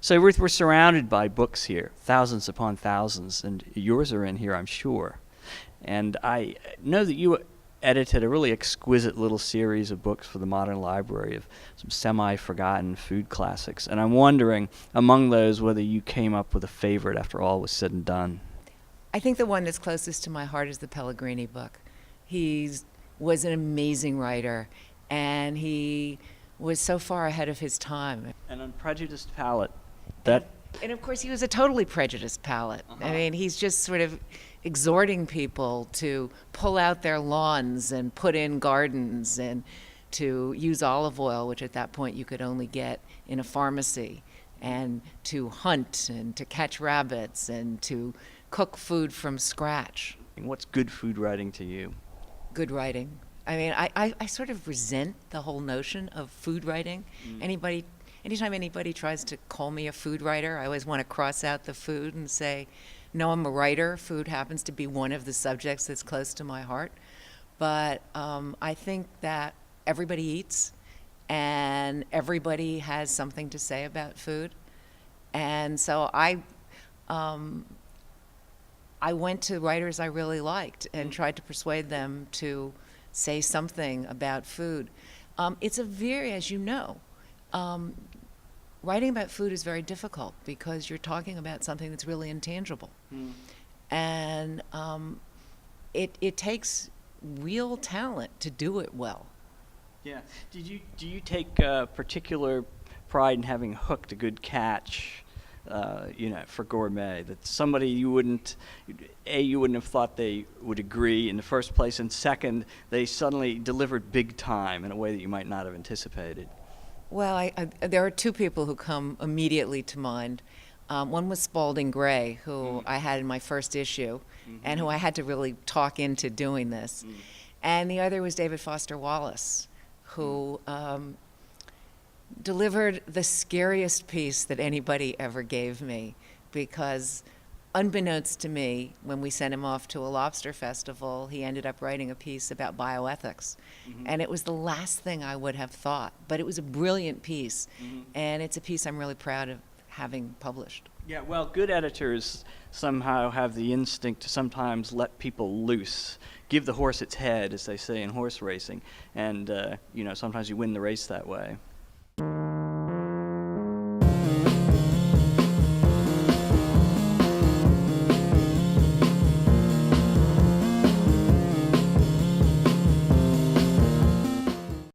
So, Ruth, we're surrounded by books here, thousands upon thousands, and yours are in here, I'm sure. And I know that you edited a really exquisite little series of books for the Modern Library of some semi-forgotten food classics. And I'm wondering, among those, whether you came up with a favorite after all was said and done. I think the one that's closest to my heart is the Pellegrini book. He was an amazing writer, and he was so far ahead of his time. An unprejudiced palate. And of course, he was a totally prejudiced palate. I mean, he's just sort of exhorting people to pull out their lawns and put in gardens and to use olive oil, which at that point you could only get in a pharmacy, and to hunt and to catch rabbits and to cook food from scratch. What's good food writing to you? Good writing. I mean, I sort of resent the whole notion of food writing. Anytime anybody tries to call me a food writer, I always want to cross out the food and say, no, I'm a writer. Food happens to be one of the subjects that's close to my heart. But I think that everybody eats, and everybody has something to say about food. And so I went to writers I really liked and tried to persuade them to say something about food. It's a very, as you know, writing about food is very difficult because you're talking about something that's really intangible. And it takes real talent to do it well. Yeah. Do you take particular pride in having hooked a good catch, for gourmet? That somebody you wouldn't have thought they would agree in the first place, and second, they suddenly delivered big time in a way that you might not have anticipated. Well, there are two people who come immediately to mind. One was Spalding Gray, who I had in my first issue, and who I had to really talk into doing this. And the other was David Foster Wallace, who delivered the scariest piece that anybody ever gave me, because unbeknownst to me, when we sent him off to a lobster festival, he ended up writing a piece about bioethics. And it was the last thing I would have thought, but it was a brilliant piece, and it's a piece I'm really proud of having published. Yeah, well, good editors somehow have the instinct to sometimes let people loose, give the horse its head, as they say in horse racing, and sometimes you win the race that way.